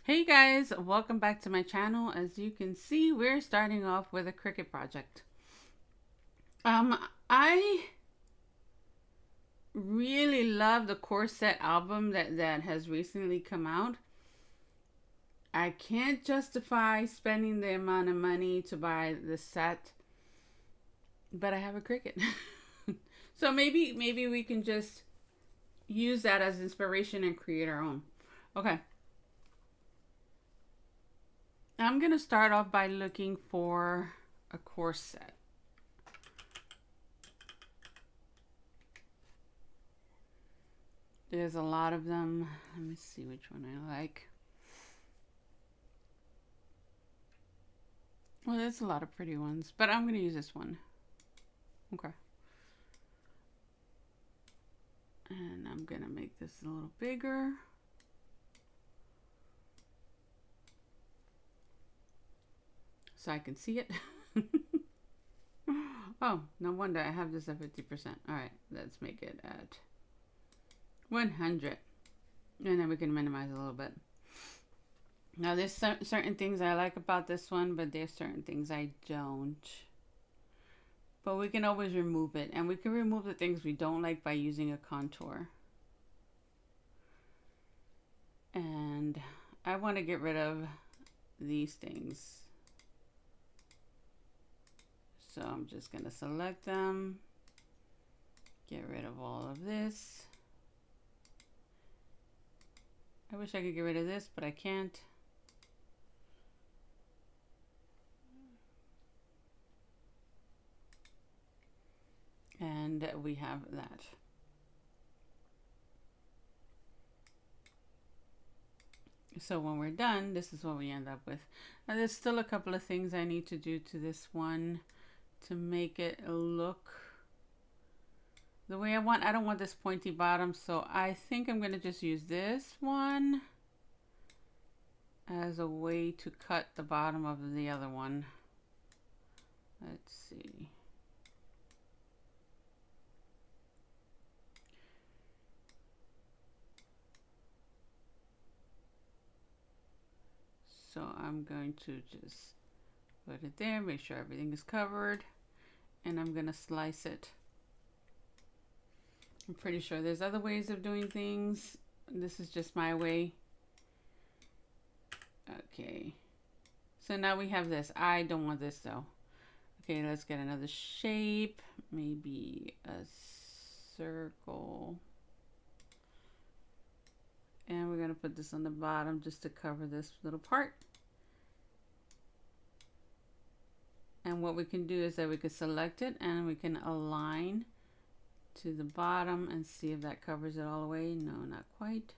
Hey guys, welcome back to my channel. As you can see, we're starting off with a Cricut project. I really love the Corset album that has recently come out. I can't justify spending the amount of money to buy the set, but I have a Cricut. So maybe we can just use that as inspiration and create our own. Okay. I'm going to start off by looking for a corset. There's a lot of them. Let me see which one I like. Well, there's a lot of pretty ones, but I'm going to use this one. Okay. And I'm going to make this a little bigger. So I can see it. Oh, no wonder I have this at 50%. All right, let's make it at 100. And then we can minimize a little bit. Now, there's certain things I like about this one, but there's certain things I don't. But we can always remove it. And we can remove the things we don't like by using a contour. And I want to get rid of these things. So I'm just going to select them. Get rid of all of this. I wish I could get rid of this, but I can't. And we have that. So when we're done, this is what we end up with. Now there's still a couple of things I need to do to this one to make it look the way I want. I don't want this pointy bottom, so I think I'm going to just use this one as a way to cut the bottom of the other one. Let's see. So I'm going to just put it there, make sure everything is covered, and I'm going to slice it. I'm pretty sure there's other ways of doing things. This is just my way. Okay. So now we have this. I don't want this though. Okay, let's get another shape. Maybe a circle. And we're going to put this on the bottom just to cover this little part. And what we can do is that we can select it and we can align to the bottom and see if that covers it all the way. No, not quite.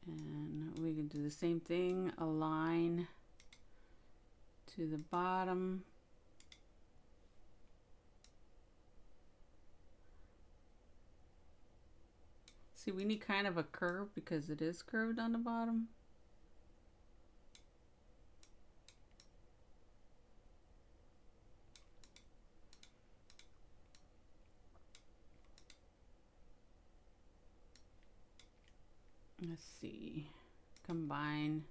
And we can do the same thing, align to the bottom. See, we need kind of a curve because it is curved on the bottom. Let's see, combine,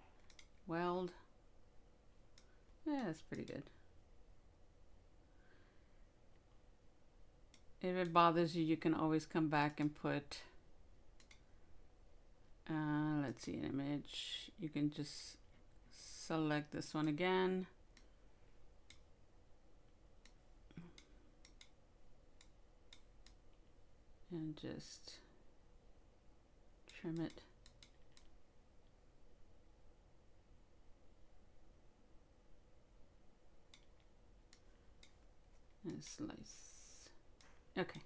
weld. Yeah, that's pretty good. If it bothers you, you can always come back and put, let's see, an image. You can just select this one again. And just trim it. And slice. Okay.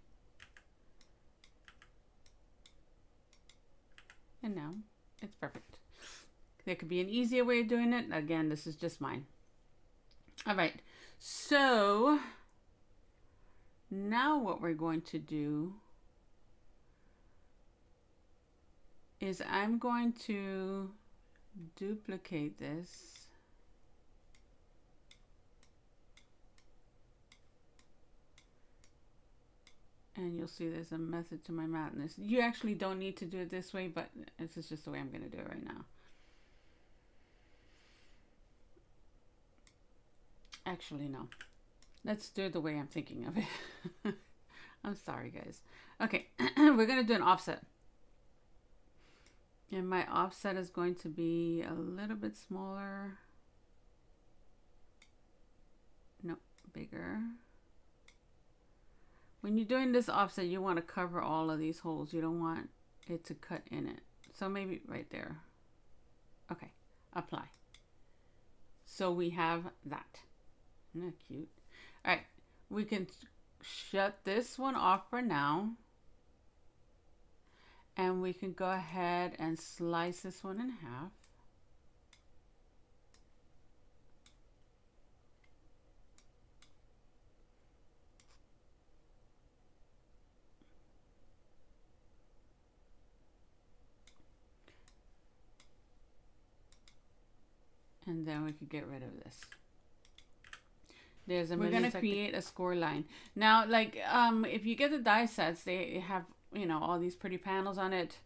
And now it's perfect. There could be an easier way of doing it. Again, this is just mine. All right. So now what we're going to do is I'm going to duplicate this. And you'll see there's a method to my madness. You actually don't need to do it this way, but this is just the way I'm going to do it right now. Actually, no. Let's do it the way I'm thinking of it. I'm sorry, guys. Okay, we're going to do an offset. And my offset is going to be a little bit smaller. No, bigger. When you're doing this offset, you want to cover all of these holes. You don't want it to cut in it. So maybe right there. Okay, apply. So we have that. Isn't that cute? All right, we can shut this one off for now. And we can go ahead and slice this one in half. And then we could get rid of this. We're going to create a score line. Now, like, if you get the die sets, they have, you know, all these pretty panels on it.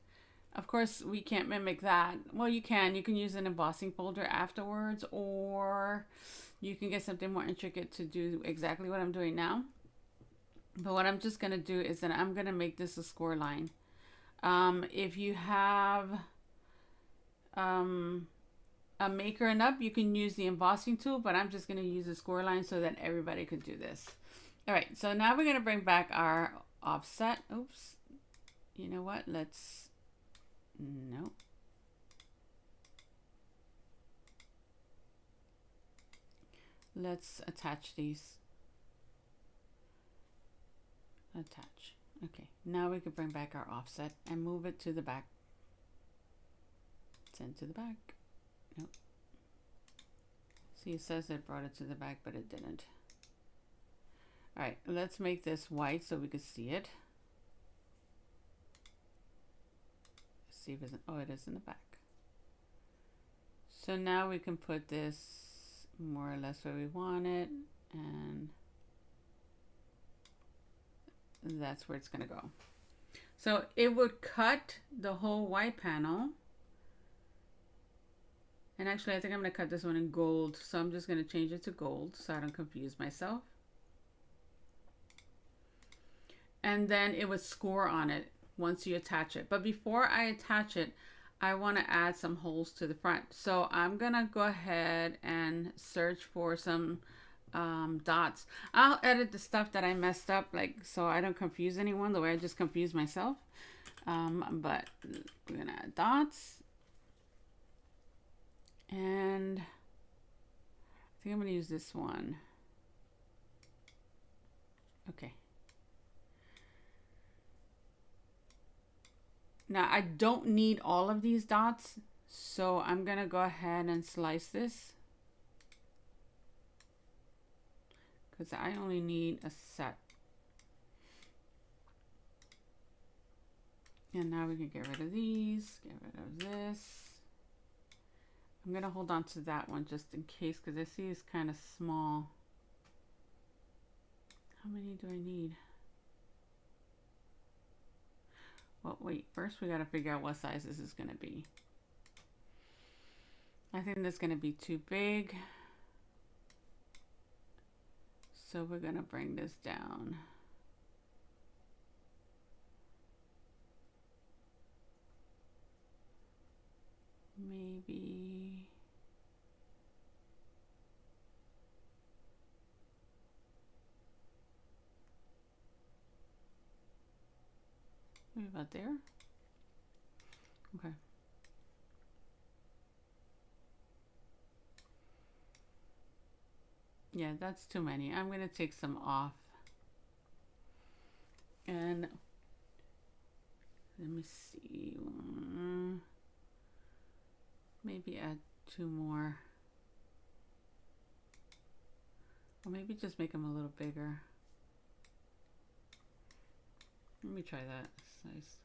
Of course, we can't mimic that. Well, you can use an embossing folder afterwards, or you can get something more intricate to do exactly what I'm doing now. But what I'm just going to do is that I'm going to make this a score line. If you have a maker and up, you can use the embossing tool, but I'm just going to use a score line so that everybody could do this. All right, so now we're going to bring back our offset. Oops. You know what? Nope. Let's attach these. Attach. Okay, now we can bring back our offset and move it to the back. Send to the back. Nope. See, it says it brought it to the back, but it didn't. All right, let's make this white so we can see it. Let's see if it's, oh, it is in the back. So now we can put this more or less where we want it, and that's where it's gonna go. So it would cut the whole white panel. And actually, I think I'm going to cut this one in gold. So I'm just going to change it to gold so I don't confuse myself. And then it would score on it once you attach it. But before I attach it, I want to add some holes to the front. So I'm going to go ahead and search for some dots. I'll edit the stuff that I messed up, like, so I don't confuse anyone the way I just confused myself. But we're going to add dots. And I think I'm going to use this one. Okay. Now I don't need all of these dots, so I'm going to go ahead and slice this, because I only need a set. And now we can get rid of these, get rid of this. I'm going to hold on to that one just in case, because I see it's kind of small. How many do I need? Well, wait, first we got to figure out what size this is going to be. I think that's going to be too big. So we're going to bring this down. Maybe about there. Okay. Yeah, that's too many. I'm going to take some off. And let me see. Maybe add 2 more. Or maybe just make them a little bigger. Let me try that size.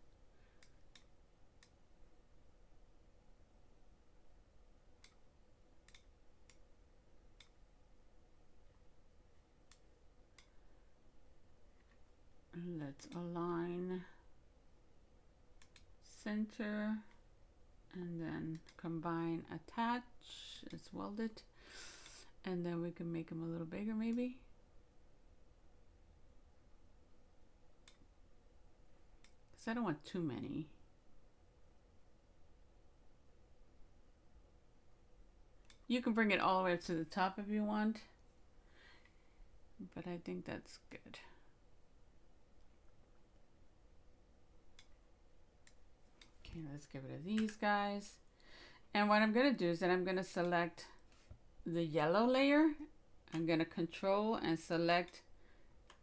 Let's let's align center and then combine, attach, let's weld it, and then we can make them a little bigger maybe. Because I don't want too many. You can bring it all the way up to the top if you want, but I think that's good. Okay, let's get rid of these guys. And what I'm going to do is that I'm going to select the yellow layer. I'm going to control and select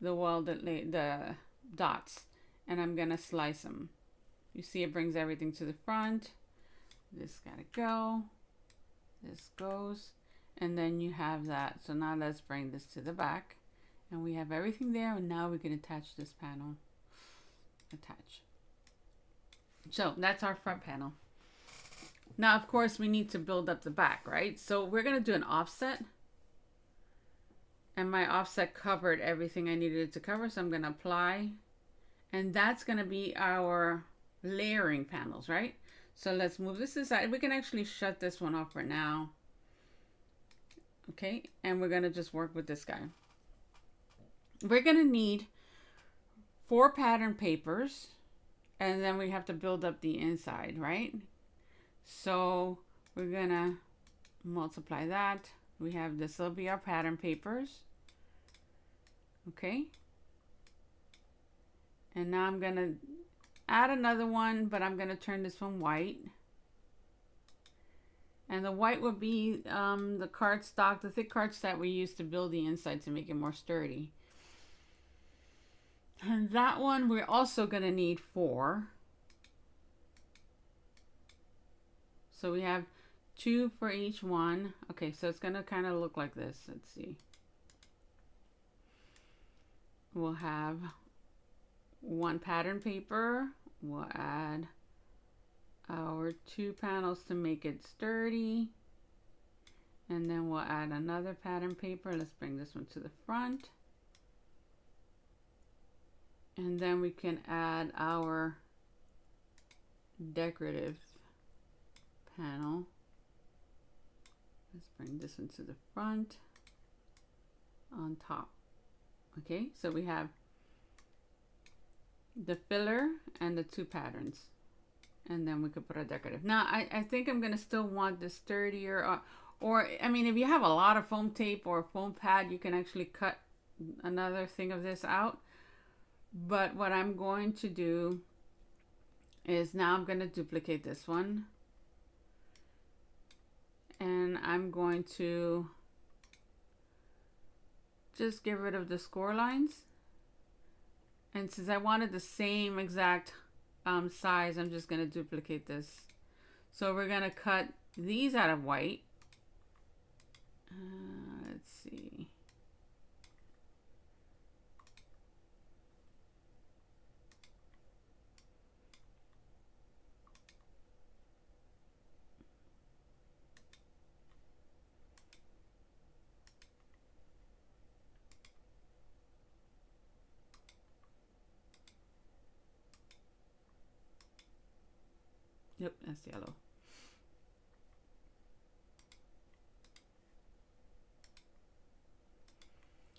the welded the dots, and I'm going to slice them. You see it brings everything to the front. This got to go. This goes, and then you have that. So now let's bring this to the back, and we have everything there, and now we can attach this panel. Attach. So that's our front panel. Now, of course, we need to build up the back, right? So we're going to do an offset, and my offset covered everything I needed it to cover, so I'm going to apply, and that's going to be our layering panels, right? So let's move this aside. We can actually shut this one off for now. Okay, and we're gonna just work with this guy. We're gonna need 4 pattern papers, and then we have to build up the inside, right? So we're gonna multiply that. We have, this will be our pattern papers. Okay. And now I'm gonna add another one, but I'm going to turn this one white. And the white will be the cardstock, the thick cardstock we use to build the inside to make it more sturdy. And that one we're also going to need 4. So we have 2 for each one. Okay, so it's going to kind of look like this. Let's see. We'll have 1 pattern paper. We'll add our 2 panels to make it sturdy, and then we'll add another pattern paper. Let's bring this one to the front, and then we can add our decorative panel. Let's bring this one to the front on top. Okay, so we have the filler and the 2 patterns, and then we could put a decorative. Now I think I'm gonna still want this sturdier, or I mean, if you have a lot of foam tape or foam pad, you can actually cut another thing of this out. But what I'm going to do is now I'm going to duplicate this one, and I'm going to just get rid of the score lines. And since I wanted the same exact size, I'm just going to duplicate this. So we're going to cut these out of white. Let's see. Yep, that's yellow.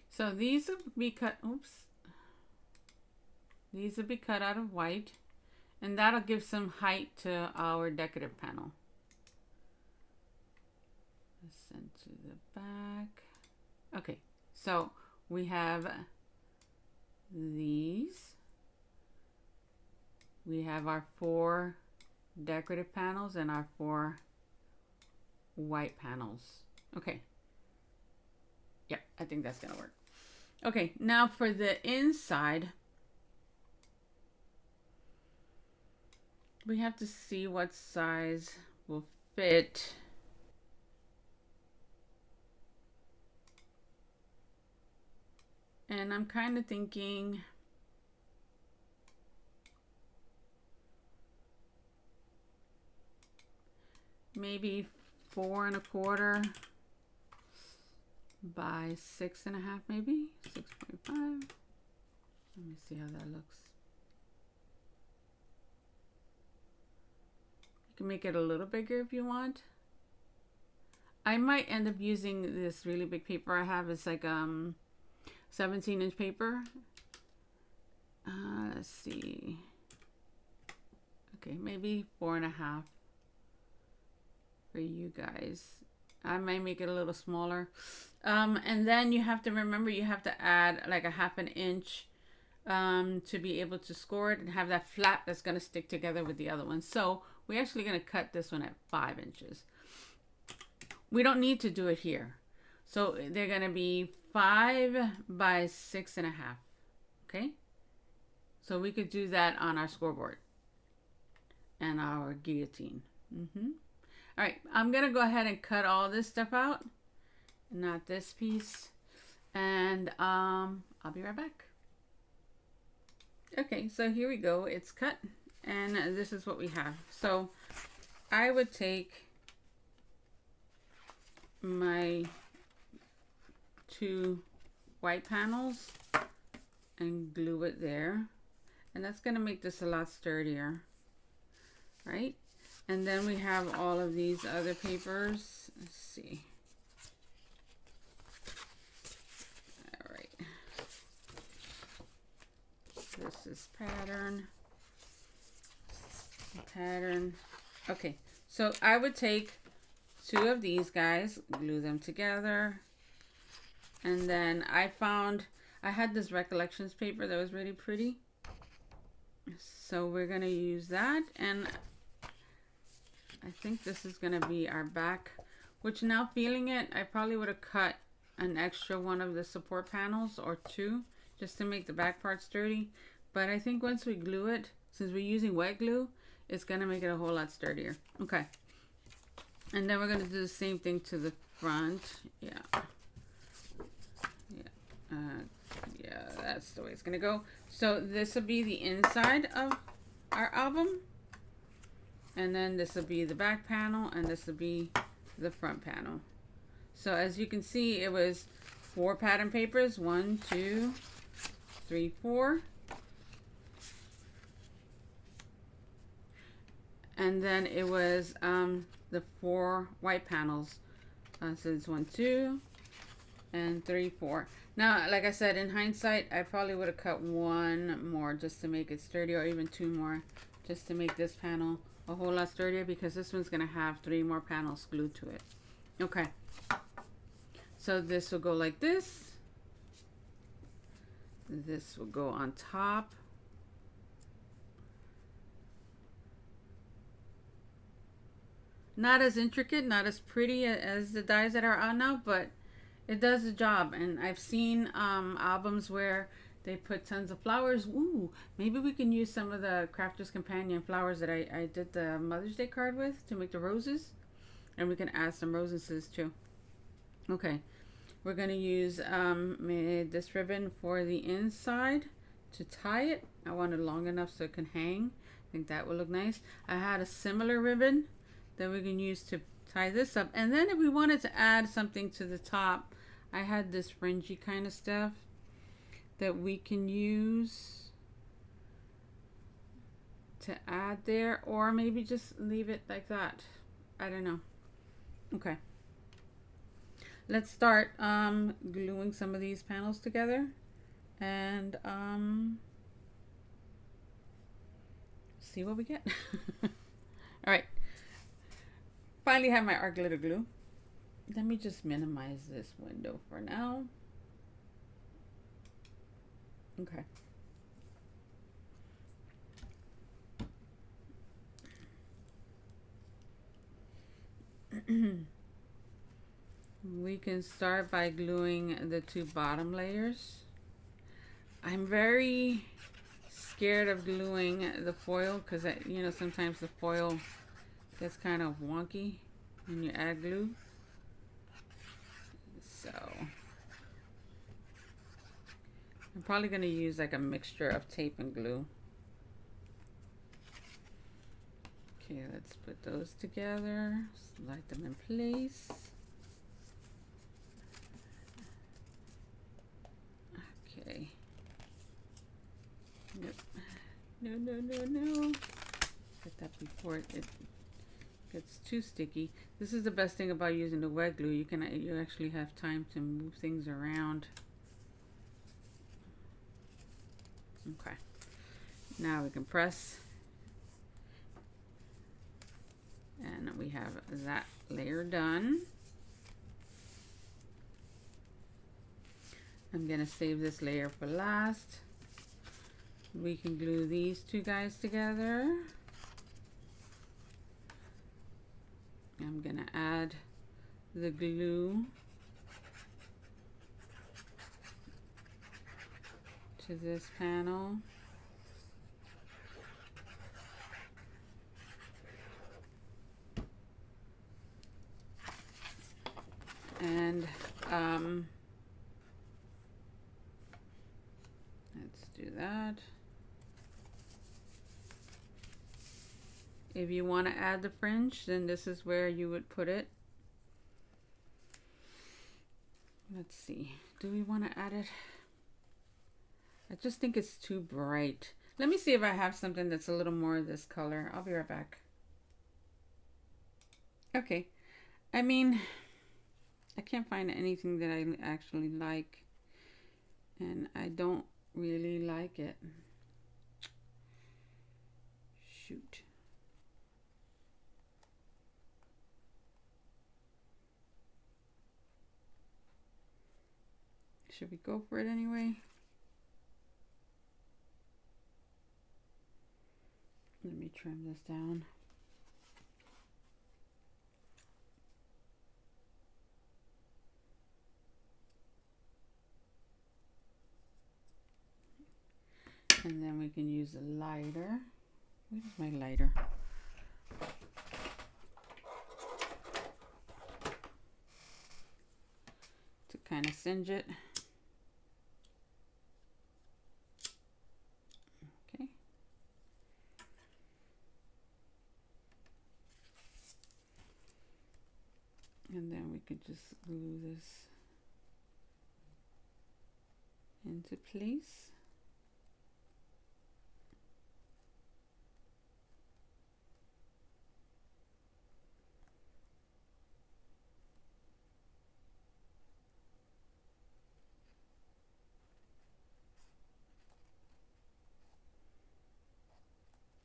So these will be cut, oops. These will be cut out of white, and that'll give some height to our decorative panel. Let's send to the back. Okay, so we have these. We have our 4 decorative panels and our 4 white panels. Okay. Yep, I think that's gonna work. Okay, now for the inside, we have to see what size will fit. And I'm kind of thinking maybe 4 1/4 by 6 1/2, maybe 6.5. Let me see how that looks. You can make it a little bigger if you want. I might end up using this really big paper I have. It's like 17-inch paper. Let's see. Okay, maybe 4.5 for you guys. I might make it a little smaller. And then you have to remember you have to add like a 1/2 inch to be able to score it and have that flap that's going to stick together with the other one. So we're actually going to cut this one at 5 inches. We don't need to do it here. So they're going to be 5 by 6.5. Okay. So we could do that on our scoreboard and our guillotine. All right. I'm going to go ahead and cut all this stuff out. Not this piece. And I'll be right back. Okay. So here we go. It's cut. And this is what we have. So I would take my 2 white panels and glue it there. And that's going to make this a lot sturdier, right? And then we have all of these other papers. Let's see. All right. This is pattern. Okay, so I would take 2 of these guys, glue them together, and then I had this recollections paper that was really pretty, so we're gonna use that. And I think this is gonna be our back, which now feeling it, I probably would have cut an extra one of the support panels or 2 just to make the back part sturdy, but I think once we glue it, since we're using wet glue, it's gonna make it a whole lot sturdier. Okay. And then we're gonna do the same thing to the front. Yeah, that's the way it's gonna go. So this will be the inside of our album. And then this will be the back panel, and this will be the front panel. So as you can see, it was 4 pattern papers. 1, 2, 3, 4. And then it was the 4 white panels. So it's 1, 2, and 3, 4. Now, like I said, in hindsight, I probably would have cut 1 more just to make it sturdy, or even 2 more just to make this panel a whole lot sturdier, because this one's going to have 3 more panels glued to it. Okay. So this will go like this. This will go on top. Not as intricate, not as pretty as the dies that are out now, but it does the job. And I've seen albums where they put tons of flowers. Ooh, maybe we can use some of the Crafter's Companion flowers that I did the Mother's Day card with to make the roses. And we can add some roses too. Okay, we're going to use this ribbon for the inside to tie it. I want it long enough so it can hang. I think that will look nice. I had a similar ribbon that we can use to tie this up. And then if we wanted to add something to the top, I had this fringy kind of stuff that we can use to add there, or maybe just leave it like that. I don't know. Okay. Let's start gluing some of these panels together and see what we get. All right. Finally have my art glitter glue. Let me just minimize this window for now. Okay. We can start by gluing the 2 bottom layers. I'm very scared of gluing the foil because, you know, sometimes the foil gets kind of wonky when you add glue. So I'm probably going to use like a mixture of tape and glue. Okay, let's put those together, slide them in place. Okay. No. Get that before it gets too sticky. This is the best thing about using the wet glue. You actually have time to move things around. Okay. Now we can press. And we have that layer done. I'm gonna save this layer for last. We can glue these two guys together. I'm gonna add the glue to this panel. And let's do that. If you want to add the fringe, then this is where you would put it. Let's see. Do we want to add it? I just think it's too bright. Let me see if I have something that's a little more of this color. I'll be right back. Okay. I mean, I can't find anything that I actually like. And I don't really like it. Shoot. Should we go for it anyway? Let me trim this down. And then we can use a lighter. Where's my lighter? To kind of singe it. Okay. And then we could just glue this into place.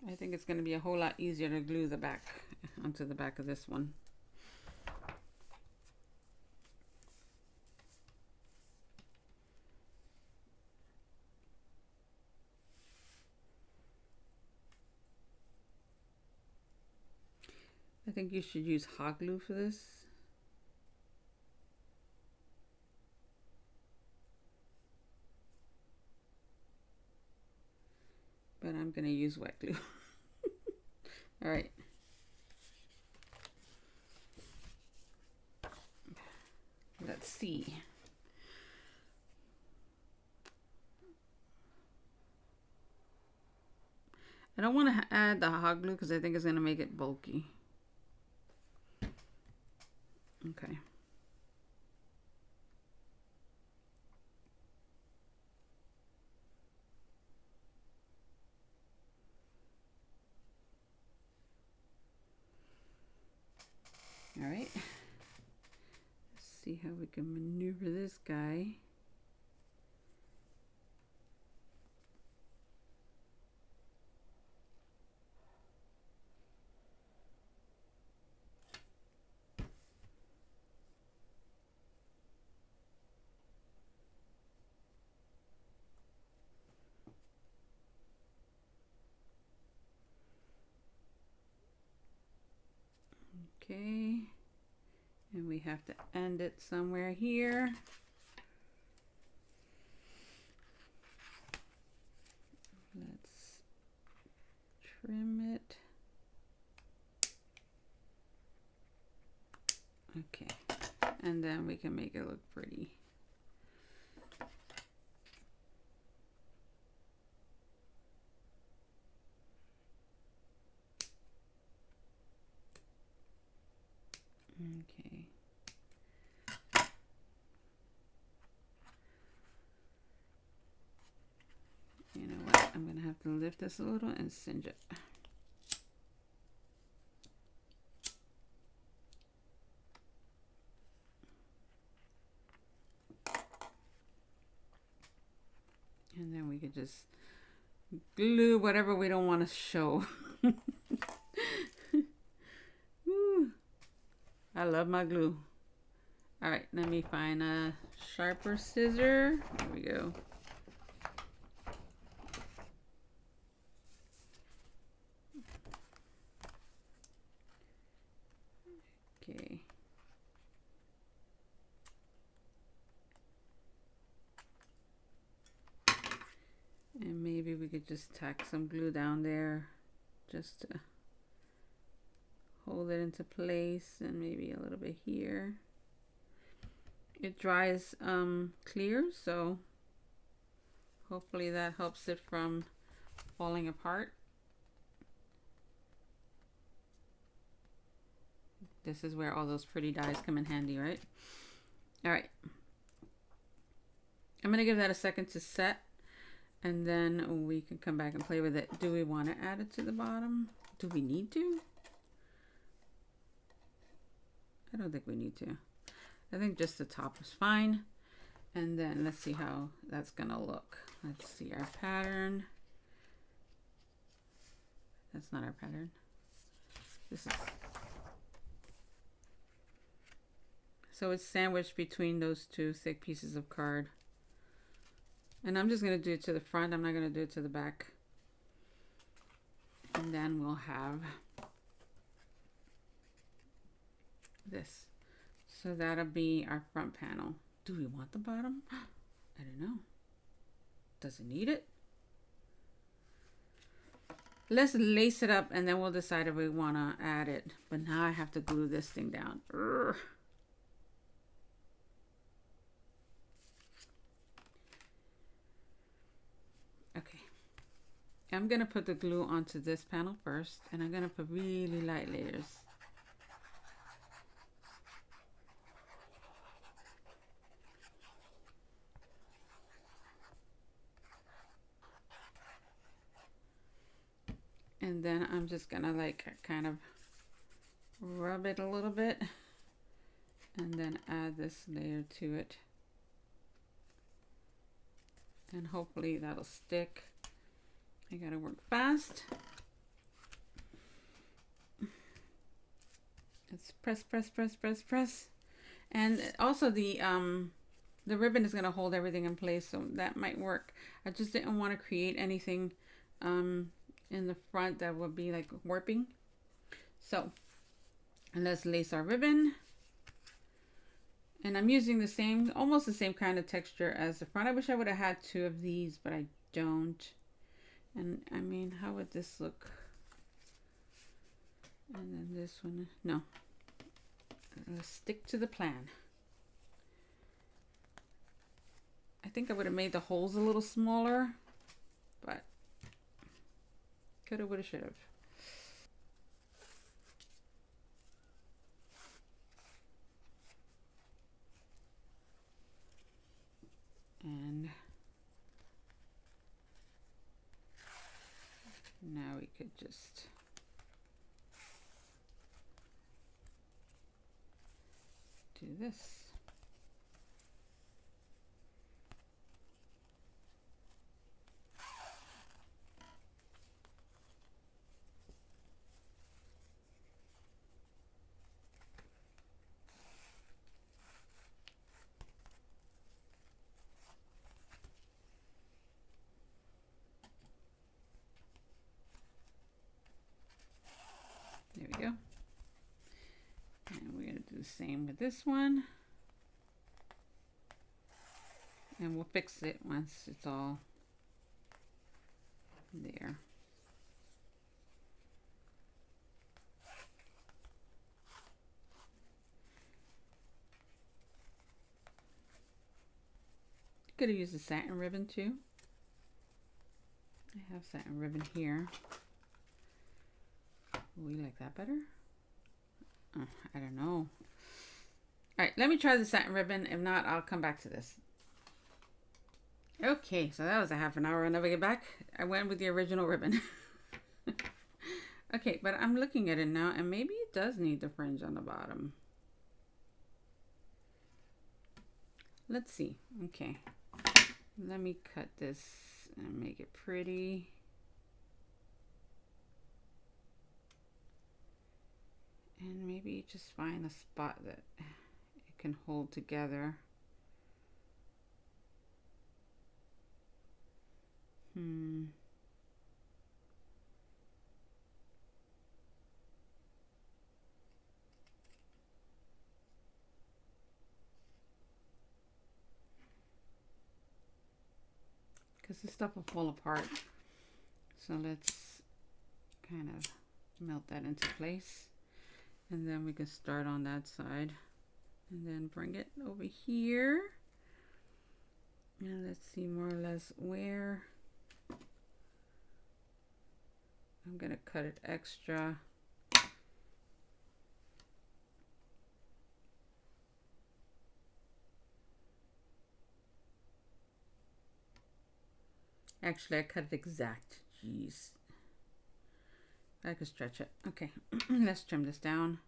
I think it's going to be a whole lot easier to glue the back onto the back of this one. I think you should use hot glue for this. But I'm going to use wet glue. All right. Let's see. I don't want to add the hot glue because I think it's going to make it bulky. Okay. All right. Let's see how we can maneuver this guy. Okay, and we have to end it somewhere here. Let's trim it. Okay, and then we can make it look pretty. Okay. You know what? I'm gonna have have to lift this a little and cinch it. And then we could just glue whatever we don't want to show. I love my glue. All right, let me find a sharper scissor. There we go. Okay. And maybe we could just tack some glue down there just to hold it into place, and maybe a little bit here. It dries clear, so hopefully that helps it from falling apart. This is where all those pretty dies come in handy, right? All right. I'm gonna give that a second to set, and then we can come back and play with it. Do we want to add it to the bottom? Do we need to? I don't think we need to. I think just the top is fine. And then let's see how that's gonna look. Let's see our pattern. That's not our pattern. This is. So it's sandwiched between those two thick pieces of card. And I'm just gonna do it to the front. I'm not gonna do it to the back. And then we'll have this. So that'll be our front panel. Do we want the bottom? I don't know. Does it need it? Let's lace it up and then we'll decide if we want to add it. But now I have to glue this thing down. Urgh. Okay. I'm going to put the glue onto this panel first, and I'm going to put really light layers. And then I'm just gonna like kind of rub it a little bit and then add this layer to it. And hopefully that'll stick. I gotta work fast. Let's press, press, press, press, press. And also the ribbon is gonna hold everything in place, so that might work. I just didn't want to create anything in the front that would be like warping. So let's lace our ribbon, and I'm using the same, almost the same kind of texture as the front. I wish I would have had two of these, but I don't. And I mean, how would this look? And then this one, no, let's stick to the plan. I think I would have made the holes a little smaller, but coulda, woulda, shoulda. And now we could just do this. There we go. And we're going to do the same with this one. And we'll fix it once it's all there. Could have used a satin ribbon too. I have satin ribbon here. We like that better? I don't know. All right, let me try the satin ribbon. If not, I'll come back to this. Okay, so that was a half an hour. I'll never get back. I went with the original ribbon. Okay, but I'm looking at it now, and maybe it does need the fringe on the bottom. Let's see. Okay, let me cut this and make it pretty. And maybe just find a spot that it can hold together. Because this stuff will fall apart. So let's kind of melt that into place. And then we can start on that side. And then bring it over here. And let's see more or less where. I'm going to cut it extra. Actually, I cut it exact. Jeez. I could stretch it. Okay, let's trim this down.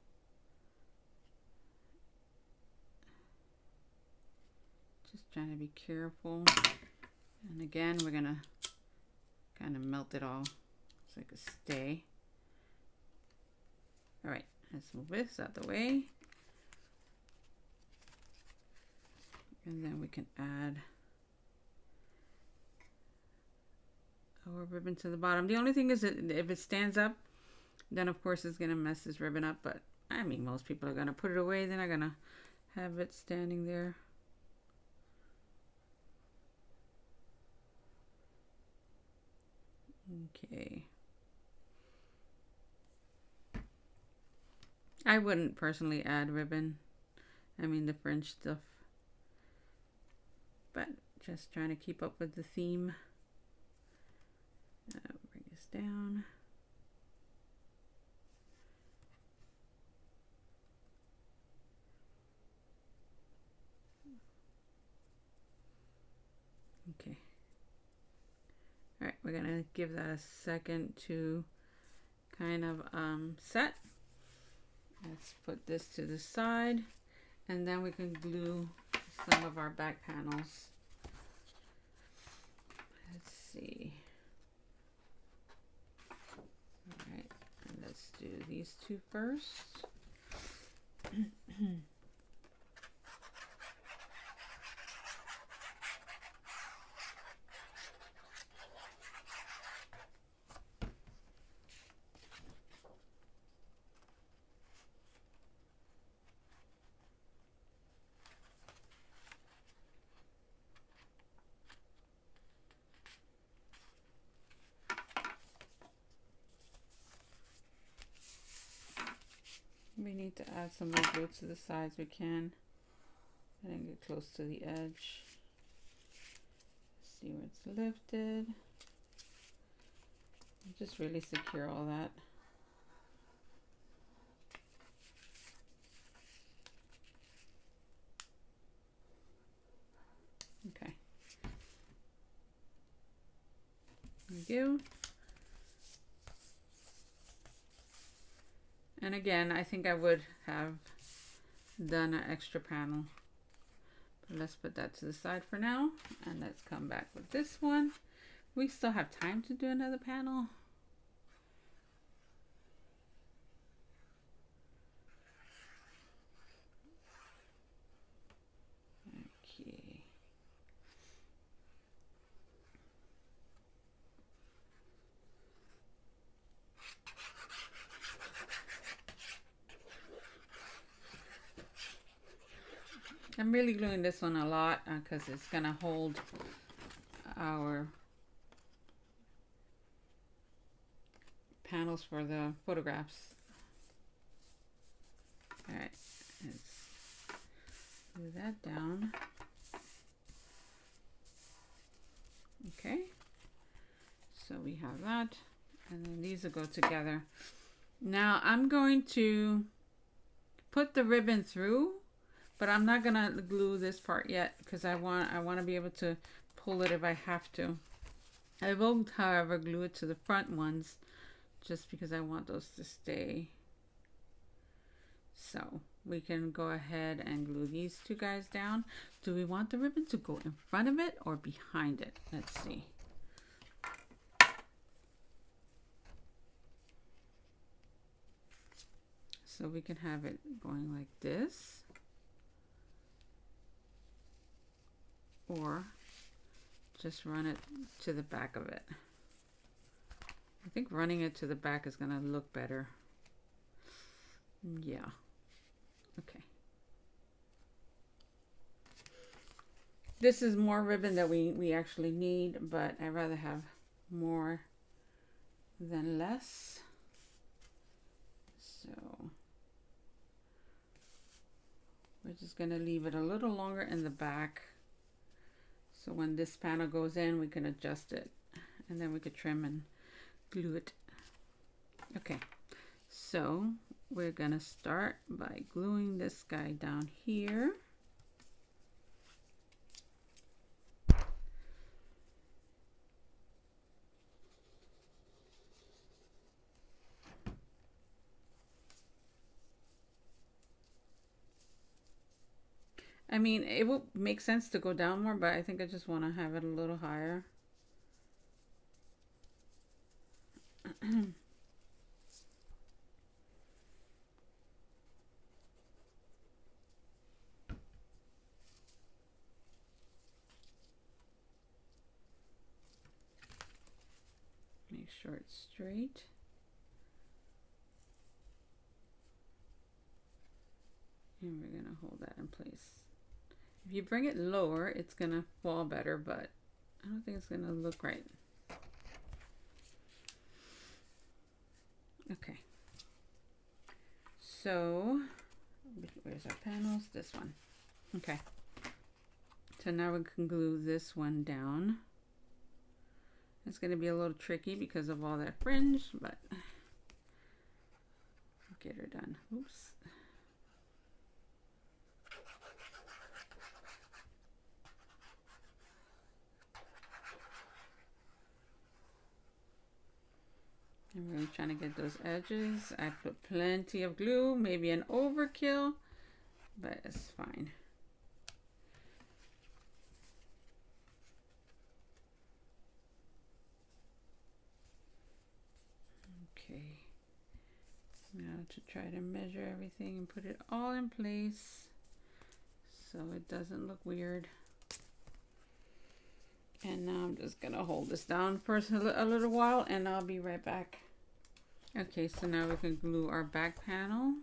Just trying to be careful. And again, we're going to kind of melt it all so it can stay. All right, let's move this out the way. And then we can add our ribbon to the bottom. The only thing is that if it stands up, then of course it's gonna mess this ribbon up, but I mean most people are gonna put it away, they're not gonna have it standing there. Okay. I wouldn't personally add ribbon. I mean the fringe stuff. But just trying to keep up with the theme. Bring this down. Okay. All right, we're gonna give that a second to kind of set. Let's put this to the side, and then we can glue some of our back panels. Let's see. All right, and let's do these two first. We need to add some more glue to the sides we can. And get close to the edge. See where it's lifted. Just really secure all that. Okay. Thank you. And again, I think I would have done an extra panel. But let's put that to the side for now. And let's come back with this one. We still have time to do another panel. Okay. I'm really gluing this one a lot because it's going to hold our panels for the photographs. All right, let's glue that down. Okay, so we have that, and then these will go together. Now I'm going to put the ribbon through, but I'm not gonna glue this part yet because I want to be able to pull it if I have to. I will, however, glue it to the front ones just because I want those to stay. So we can go ahead and glue these two guys down. Do we want the ribbon to go in front of it or behind it? Let's see. So we can have it going like this, or just run it to the back of it. I think running it to the back is gonna look better. Yeah, okay. This is more ribbon that we actually need, but I'd rather have more than less. So we're just gonna leave it a little longer in the back. So when this panel goes in, we can adjust it and then we could trim and glue it. Okay, so we're gonna start by gluing this guy down here. I mean, it will make sense to go down more, but I think I just want to have it a little higher. Make sure it's straight. And we're going to hold that in place. If you bring it lower, it's going to fall better, but I don't think it's going to look right. Okay. So, where's our panels? This one. Okay. So now we can glue this one down. It's going to be a little tricky because of all that fringe, but get her done. Oops. I'm really trying to get those edges. I put plenty of glue, maybe an overkill, but it's fine. Okay, now to try to measure everything and put it all in place so it doesn't look weird. And now I'm just gonna hold this down for a little while and I'll be right back. Okay, so now we can glue our back panel.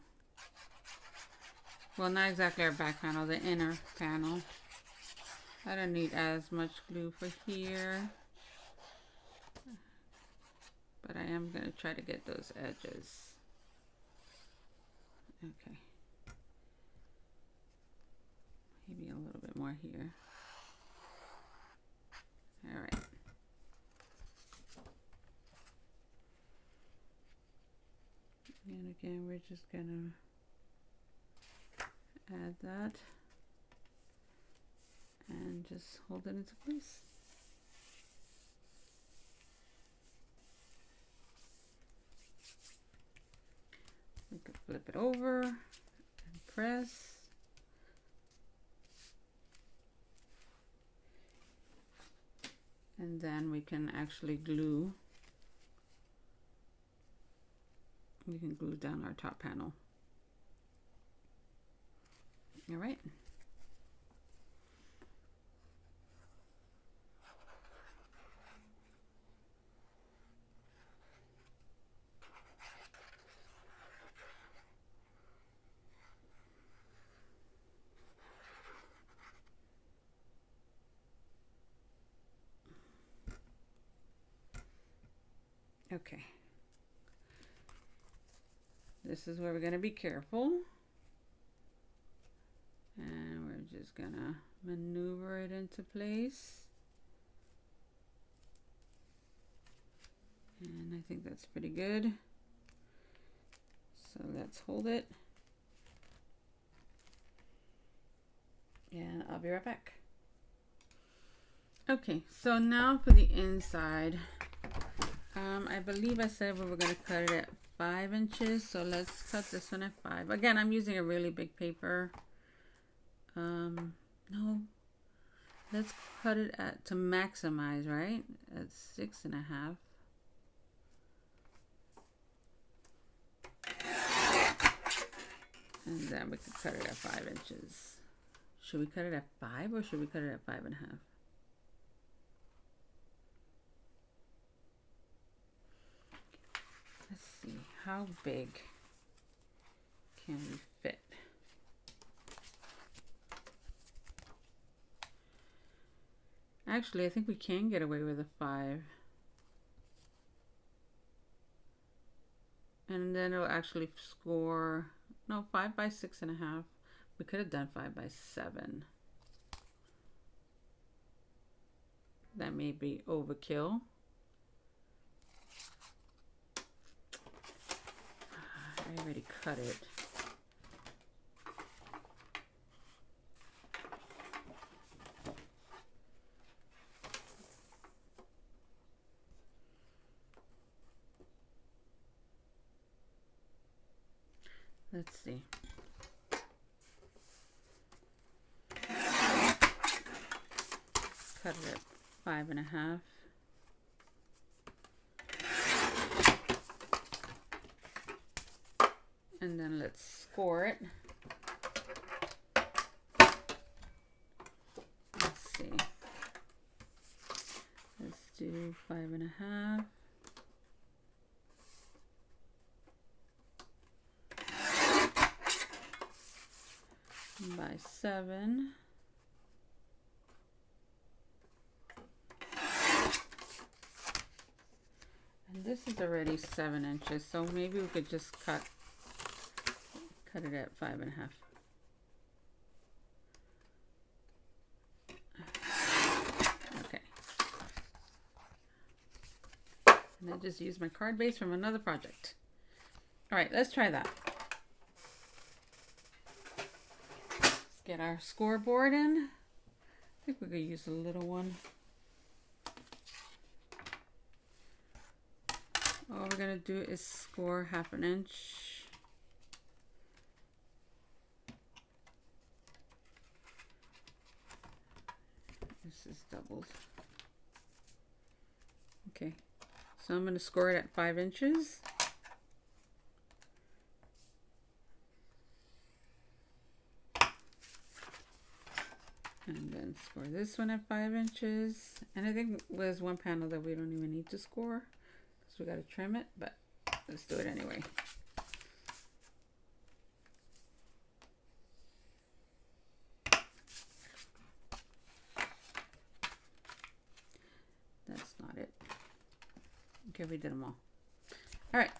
Well, not exactly our back panel, the inner panel. I don't need as much glue for here, but I am gonna try to get those edges. Okay. Maybe a little bit more here. All right. And again, we're just gonna add that and just hold it into place. We could flip it over and press. And then we can actually glue. We can glue down our top panel. All right. Okay. This is where we're going to be careful. And we're just going to maneuver it into place. And I think that's pretty good. So let's hold it. And I'll be right back. Okay, so now for the inside. I believe I said we were going to cut it at 5 inches. So let's cut this one at 5. Again, I'm using a really big paper. No. Let's cut it at to maximize, right? At 6.5. And then we could cut it at 5 inches. Should we cut it at 5 or should we cut it at 5.5? Let's see, how big can we fit? Actually, I think we can get away with a 5. And then it'll actually score, no, 5 by 6.5. We could have done 5 by 7. That may be overkill. I already cut it. Let's see. Cut it at 5.5. And then let's score it. Let's see. Let's do 5.5. By 7. And this is already 7 inches, so maybe we could just cut it at 5.5. Okay. And I just used my card base from another project. All right, let's try that. Let's get our scoreboard in. I think we could use a little one. All we're gonna do is score 1/2 inch. This is doubled. Okay, so I'm gonna score it at 5 inches. And then score this one at 5 inches. And I think there's one panel that we don't even need to score. We got to trim it, but let's do it anyway. That's not it. Okay, we did them all. All right.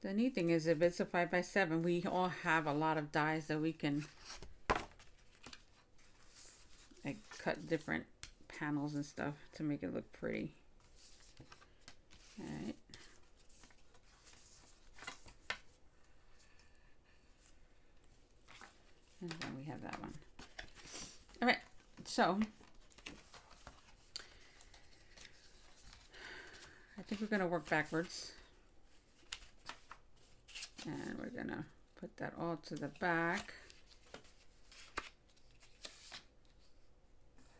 The neat thing is if it's a 5 by 7, we all have a lot of dies that we can like cut different panels and stuff to make it look pretty. All right. And then we have that one. All right, so I think we're gonna work backwards. And we're gonna put that all to the back.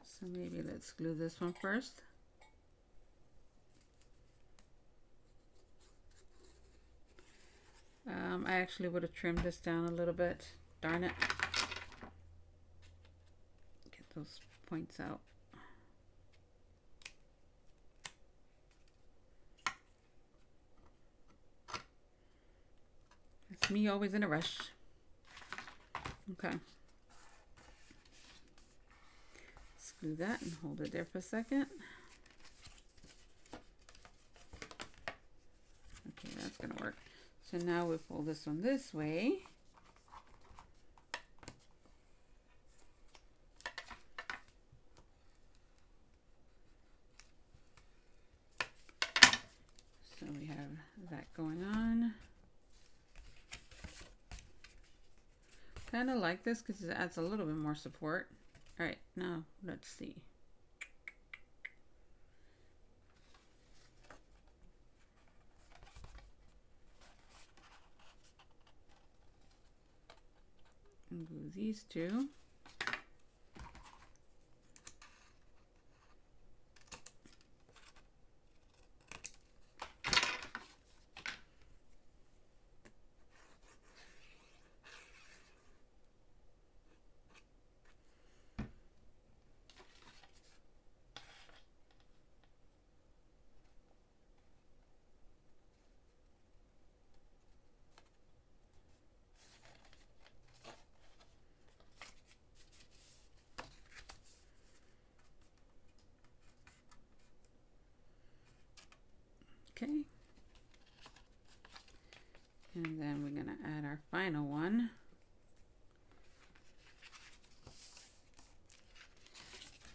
So maybe let's glue this one first. I actually would have trimmed this down a little bit. Darn it. Get those points out. It's me always in a rush. Okay. Screw that and hold it there for a second. Okay, that's gonna work. So now we fold this one this way. So we have that going on. Kind of like this because it adds a little bit more support. All right, now let's see. And glue these two. Okay. And then we're going to add our final one.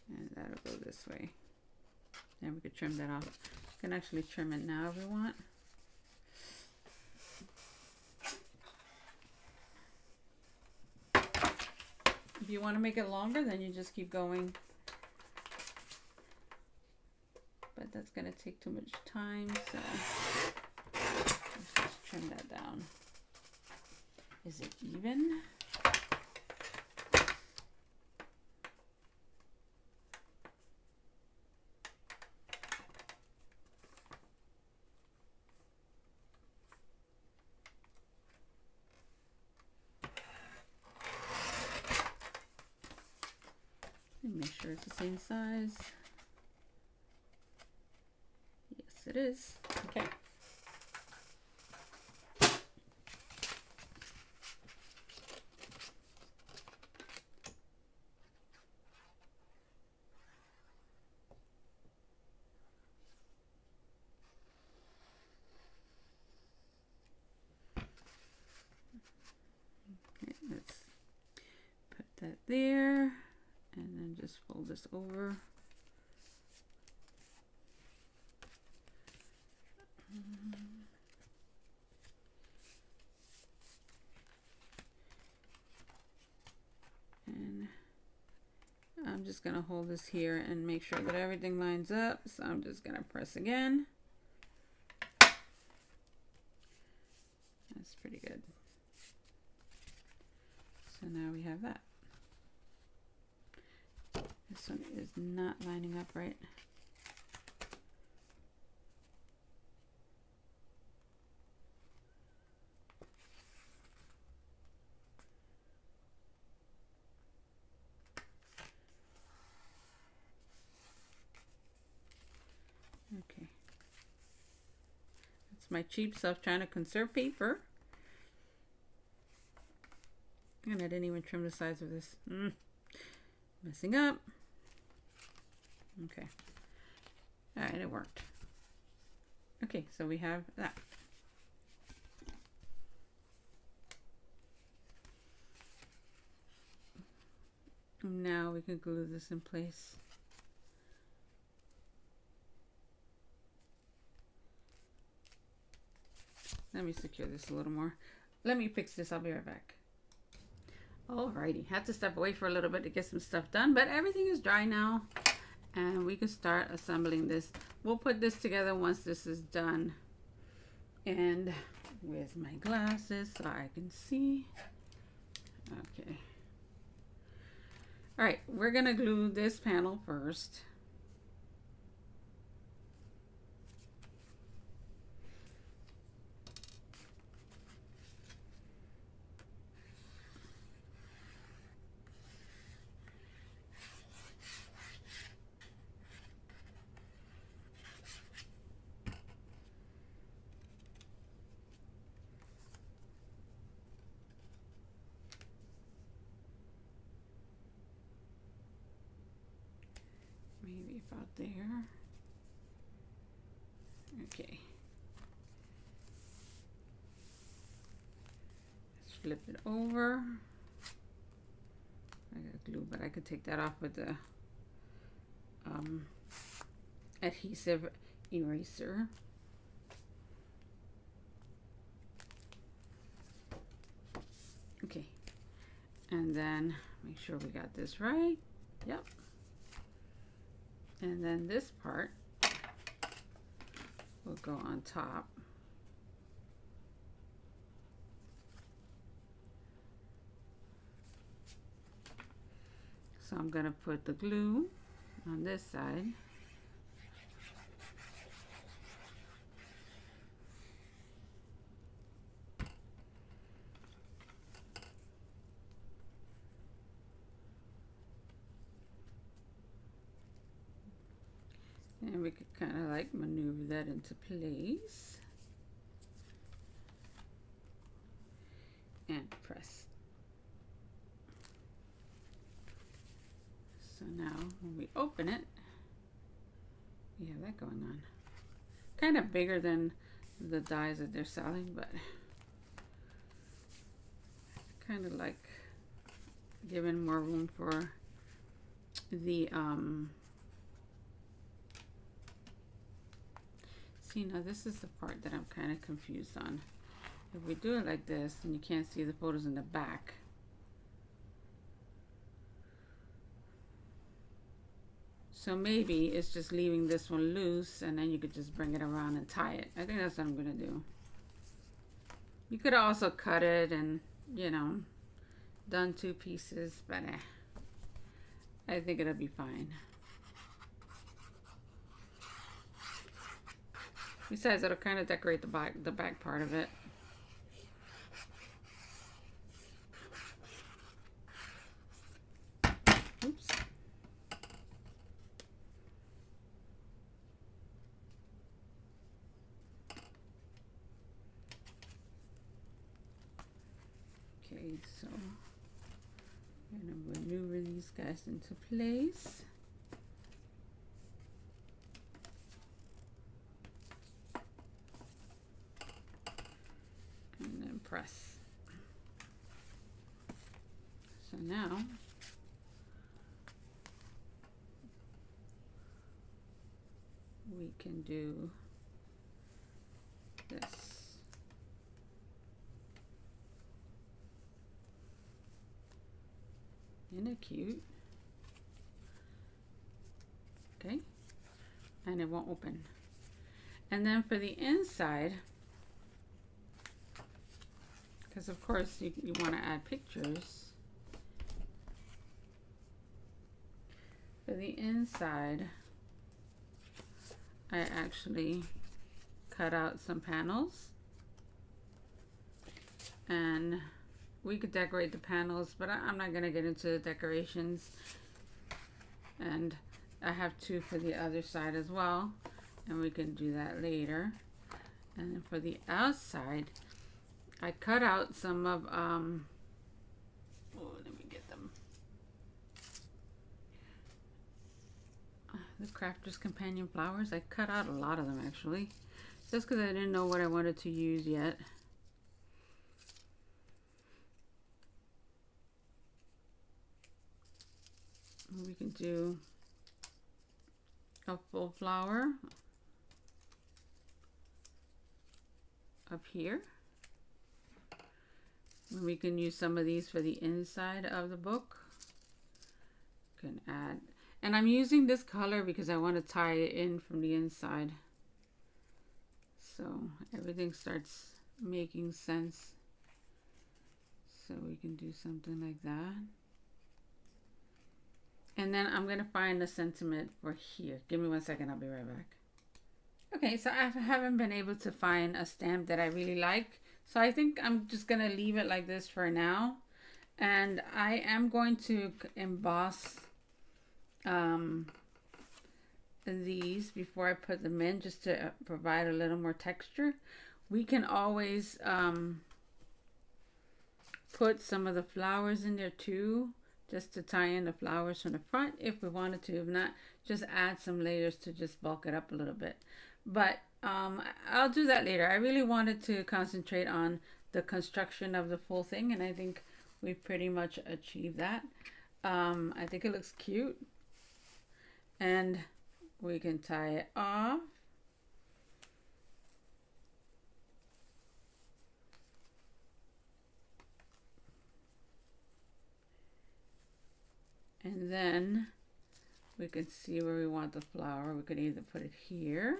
And that'll go this way. Then we could trim that off. We can actually trim it now if we want. If you want to make it longer, then you just keep going. But that's going to take too much time, so let's just trim that down. Is it even? And make sure it's the same size. Yes, it is. Okay. Okay, let's put that there. And then just fold this over. And I'm just going to hold this here and make sure that everything lines up. So I'm just going to press again. That's pretty good. So now we have that. This one is not lining up right. Okay. That's my cheap self trying to conserve paper. And I didn't even trim the sides of this. Messing up. Okay. All right, it worked. Okay, so we have that. Now we can glue this in place. Let me secure this a little more. Let me fix this. I'll be right back. Alrighty, had to step away for a little bit to get some stuff done, but everything is dry now and we can start assembling this. We'll put this together once this is done. And where's my glasses so I can see? Okay. All right, we're gonna glue this panel first. Maybe about there. Okay. Let's flip it over. I got glue, but I could take that off with the adhesive eraser. And then make sure we got this right. Yep. And then this part will go on top. So I'm going to put the glue on this side. And we could kind of like maneuver that into place. And press. So now when we open it, we have that going on. Kind of bigger than the dies that they're selling, but kind of like giving more room for the see, now this is the part that I'm kind of confused on. If we do it like this, and you can't see the photos in the back, so maybe it's just leaving this one loose, and then you could just bring it around and tie it. I think that's what I'm gonna do. You could also cut it and, you know, done 2 pieces, but I think it'll be fine. Besides, it'll kind of decorate the back part of it. Oops. Okay, so I'm gonna maneuver these guys into place. And then press. So now we can do this. Isn't it cute? Okay, and it won't open. And then for the inside, because of course you want to add pictures. For the inside, I actually cut out some panels, and we could decorate the panels, but I'm not going to get into the decorations. And I have 2 for the other side as well, and we can do that later. And then for the outside, I cut out some of oh, let me get them. The Crafter's Companion flowers. I cut out a lot of them actually, just because I didn't know what I wanted to use yet. We can do a full flower up here. We can use some of these for the inside of the book. Can add, and I'm using this color because I want to tie it in from the inside, so everything starts making sense. So we can do something like that. And then I'm going to find the sentiment for here. Give me 1 second, I'll be right back. Okay, so I haven't been able to find a stamp that I really like. So I think I'm just going to leave it like this for now. And I am going to emboss these before I put them in, just to provide a little more texture. We can always put some of the flowers in there too, just to tie in the flowers from the front if we wanted to. If not, just add some layers to just bulk it up a little bit. But I'll do that later. I really wanted to concentrate on the construction of the full thing, and I think we pretty much achieved that. I think it looks cute, and we can tie it off. And then we can see where we want the flower. We could either put it here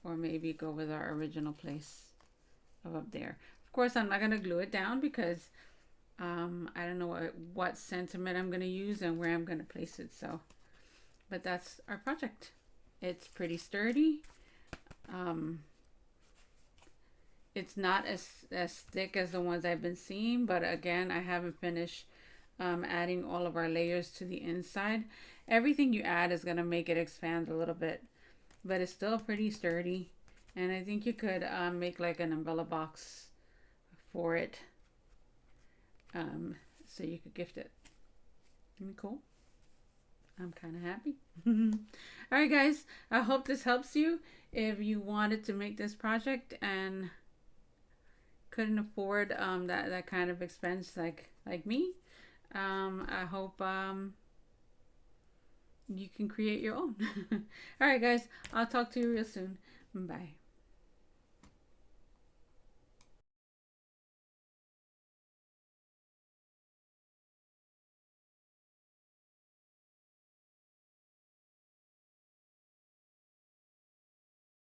or maybe go with our original place of up there. Of course, I'm not going to glue it down because I don't know what sentiment I'm going to use and where I'm going to place it. So, but that's our project. It's pretty sturdy. It's not as thick as the ones I've been seeing, but again, I haven't finished adding all of our layers to the inside. Everything you add is going to make it expand a little bit, but it's still pretty sturdy. And I think you could make like an umbrella box for it, so you could gift it. Isn't it cool? I'm kind of happy. All right, guys, I hope this helps you if you wanted to make this project and couldn't afford that kind of expense like me. I hope you can create your own. All right, guys, I'll talk to you real soon. Bye.